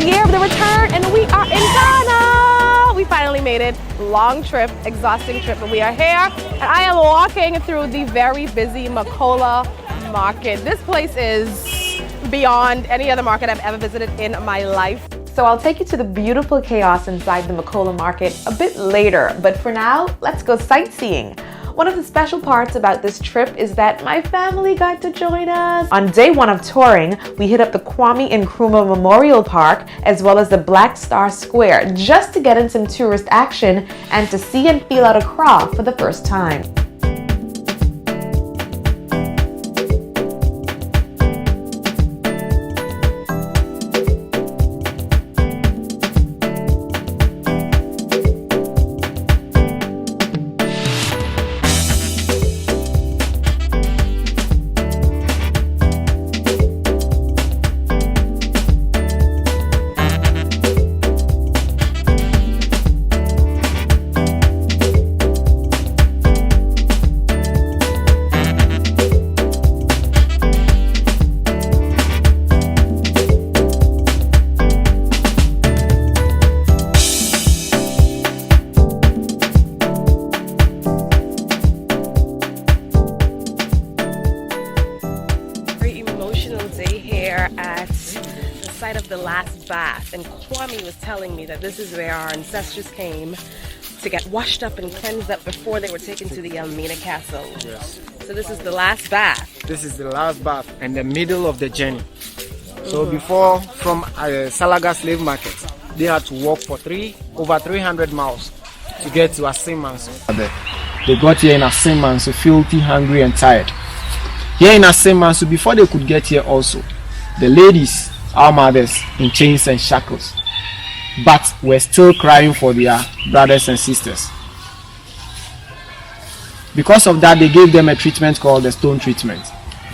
year of the return, and we are in Ghana. We finally made it. Long trip, exhausting trip, but we are here, and I am walking through the very busy Makola market. This place is beyond any other market I've ever visited in my life. So I'll take you to the beautiful chaos inside the Makola market a bit later, but for now, let's go sightseeing. One of the special parts about this trip is that my family got to join us. On day one of touring, we hit up the Kwame Nkrumah Memorial Park as well as the Black Star Square just to get in some tourist action and to see and feel out Accra for the first time. Of the last bath, and Kwame was telling me that this is where our ancestors came to get washed up and cleansed up before they were taken to the Elmina castle. Yes. So this is the last bath. This is the last bath and the middle of the journey. So before, from Salaga slave market, they had to walk for over 300 miles to get to Asemanso. They got here in Asemanso filthy, hungry and tired. Here in Asemanso, before they could get here also, the ladies, our mothers, in chains and shackles, but were still crying for their brothers and sisters. Because of that, they gave them a treatment called the stone treatment.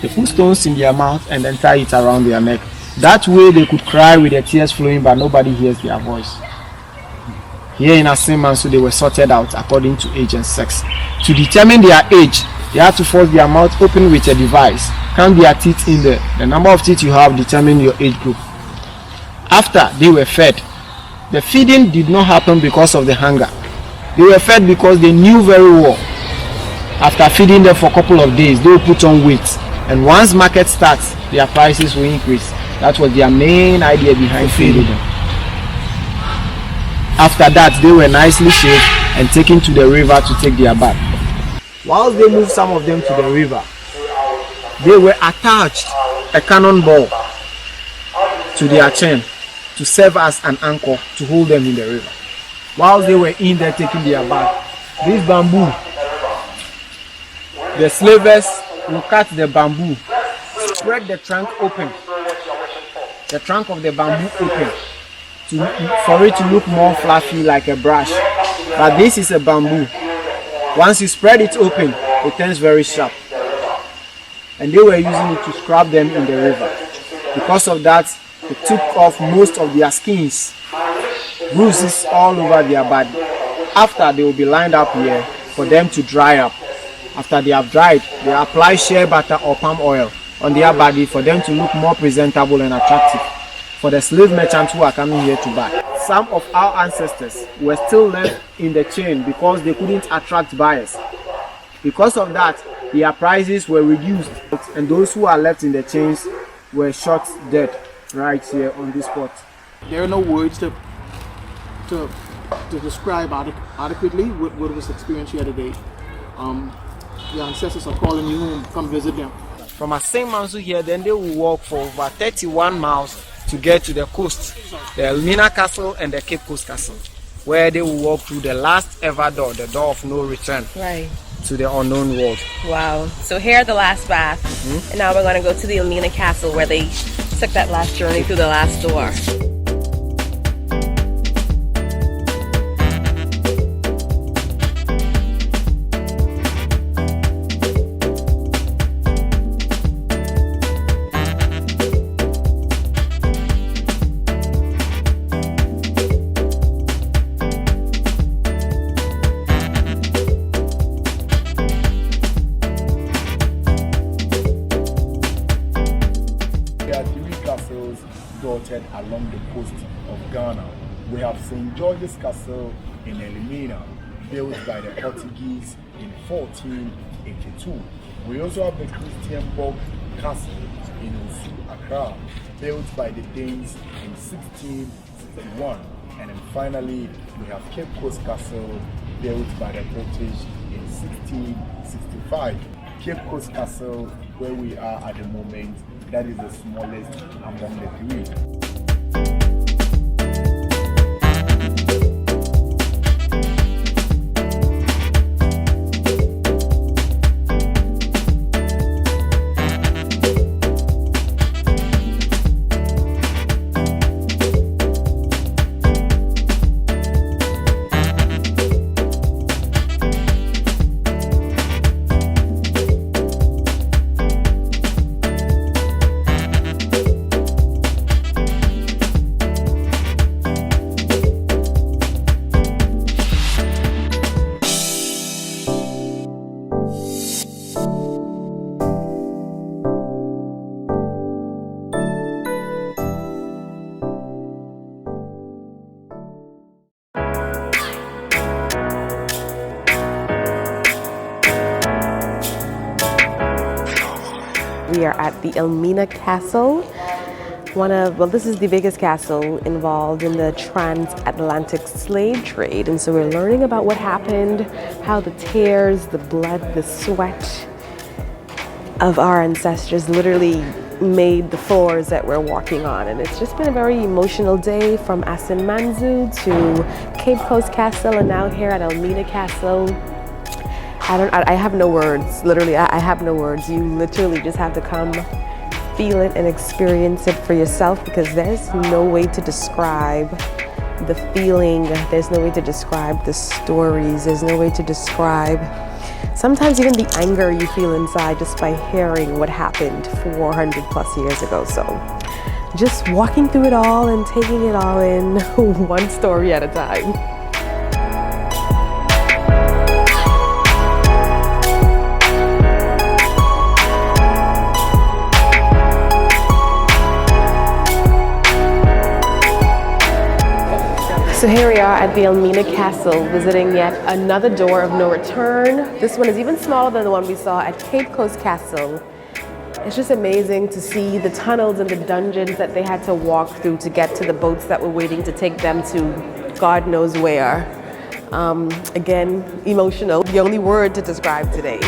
They put stones in their mouth and then tie it around their neck. That way they could cry with their tears flowing, but nobody hears their voice. Here in Asemanso, they were sorted out according to age and sex. To determine their age, they had to force their mouth open with a device, count their teeth in there. The number of teeth you have determine your age group. After they were fed, the feeding did not happen because of the hunger. They were fed because they knew very well. After feeding them for a couple of days, they will put on weight. And once market starts, their prices will increase. That was their main idea behind feeding them. After that, they were nicely shaved and taken to the river to take their bath. Whilst they moved some of them to the river, they were attached a cannonball to their chain to serve as an anchor to hold them in the river. Whilst they were in there taking their bath, this bamboo, the slavers will cut the bamboo, spread the trunk open, the trunk of the bamboo open, for it to look more fluffy like a brush. But this is a bamboo. Once you spread it open, it turns very sharp. And they were using it to scrub them in the river. Because of that, they took off most of their skins, bruises all over their body. After, they will be lined up here for them to dry up. After they have dried, they apply shea butter or palm oil on their body for them to look more presentable and attractive for the slave merchants who are coming here to buy. Some of our ancestors were still left in the chain because they couldn't attract buyers. Because of that, their prices were reduced, and those who are left in the chains were shot dead right here on this spot. There are no words to describe adequately what was experienced here today. Your ancestors are calling you home, come visit them. From Asemanso here, then they will walk for over 31 miles to get to the coast, the Elmina Castle and the Cape Coast Castle, where they will walk through the last ever door, the door of no return, Right. to the unknown world. Wow. So here at the last bath, and now we're going to go to the Elmina castle where they took that last journey through the last door. dotted along the coast of Ghana. We have St. George's Castle in Elmina, built by the Portuguese in 1482. We also have the Christianborg Castle in Accra, built by the Danes in 1661. And then finally, we have Cape Coast Castle, built by the British in 1665. Cape Coast Castle, where we are at the moment, that is the smallest among the three. We are at the Elmina Castle. This is the biggest castle involved in the transatlantic slave trade. And so we're learning about what happened, how the tears, the blood, the sweat of our ancestors literally made the floors that we're walking on. And it's just been a very emotional day, from Asinmanzu to Cape Coast Castle and now here at Elmina Castle. I have no words. Literally, I have no words. You literally just have to come feel it and experience it for yourself, because there's no way to describe the feeling. There's no way to describe the stories. There's no way to describe sometimes even the anger you feel inside just by hearing what happened 400 plus years ago. So just walking through it all and taking it all in one story at a time. So here we are at the Elmina Castle, visiting yet another door of no return. This one is even smaller than the one we saw at Cape Coast Castle. It's just amazing to see the tunnels and the dungeons that they had to walk through to get to the boats that were waiting to take them to God knows where. Again, emotional, the only word to describe today.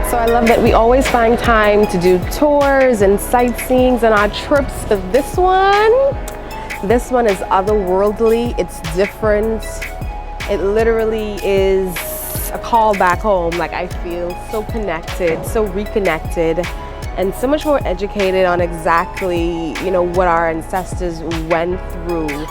So I love that we always find time to do tours and sightseeings on our trips, but this one is otherworldly. It's different. It literally is a call back home. Like, I feel so connected, so reconnected, and so much more educated on exactly, what our ancestors went through.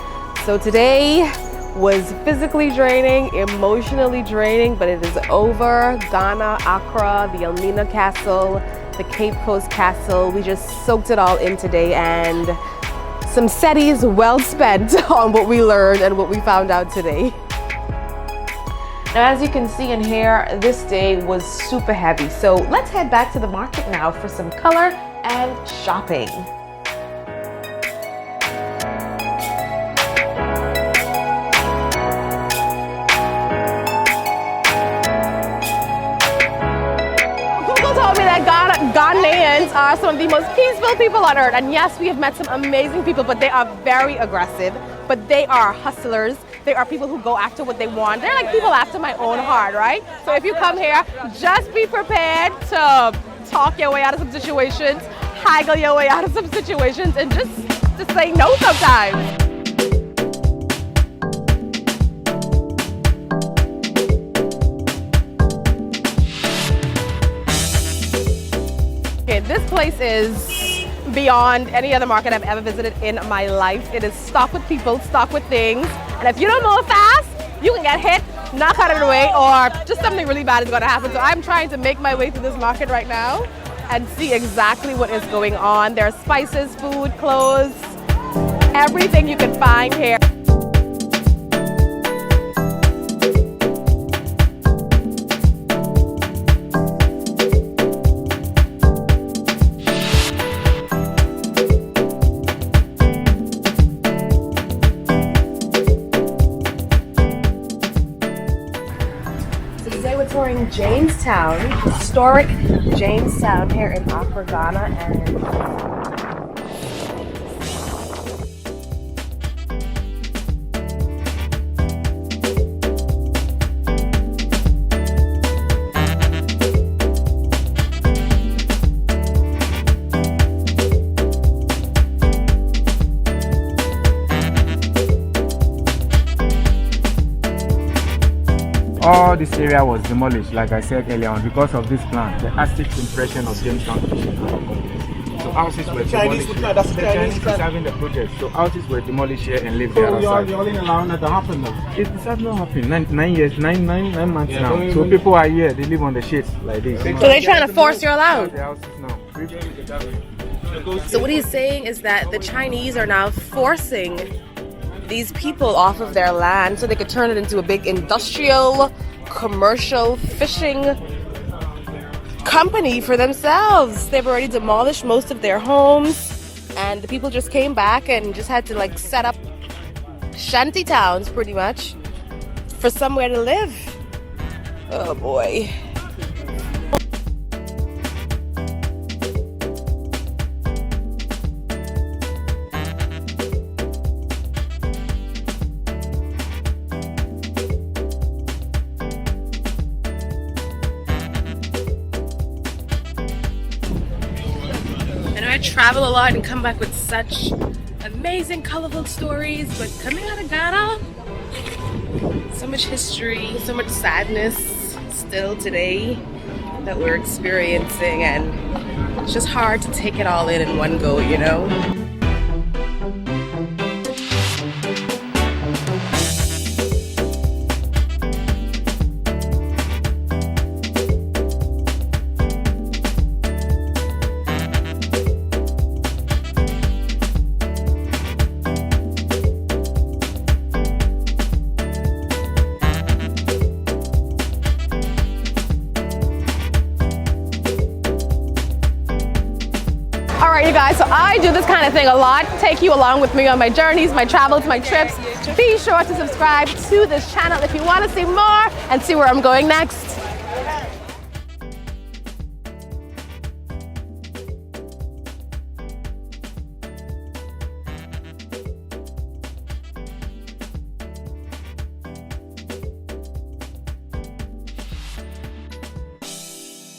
So today was physically draining, emotionally draining, but it is over. Ghana, Accra, the Elmina Castle, the Cape Coast Castle. We just soaked it all in today, and some setties well spent on what we learned and what we found out today. Now, as you can see in here, this day was super heavy. So let's head back to the market now for some color and shopping. Ghanaians are some of the most peaceful people on earth, and yes, we have met some amazing people, but they are very aggressive, but they are hustlers. They are people who go after what they want. They're like people after my own heart, right? So if you come here, just be prepared to talk your way out of some situations, haggle your way out of some situations, and just say no sometimes. This place is beyond any other market I've ever visited in my life. It is stocked with people, stocked with things. And if you don't move fast, you can get hit, knock out of the way, or just something really bad is going to happen. So I'm trying to make my way through this market right now and see exactly what is going on. There are spices, food, clothes, everything you can find here. Jamestown, historic Jamestown here in Accra, Ghana, and all this area was demolished, like I said earlier on, because of this plan, the acid impression of Jamestown fishing. So houses were demolished. The Chinese is having the project, so houses were demolished here and lived there outside. You're only allowing that to happen now. It has not happened. 9 months now. So people are here, they live on the shades like this. so they're trying to force you out. The houses now. So what he's saying is that the Chinese are now forcing these people off of their land so they could turn it into a big industrial, commercial fishing company for themselves. They've already demolished most of their homes, and the people just came back and just had to like set up shanty towns pretty much for somewhere to live. Oh boy. I travel a lot and come back with such amazing, colorful stories, but coming out of Ghana, so much history, so much sadness still today that we're experiencing, and it's just hard to take it all in one go, you know? You guys, so I do this kind of thing a lot, take you along with me on my journeys, my travels, my trips. Be sure to subscribe to this channel if you want to see more and see where I'm going next.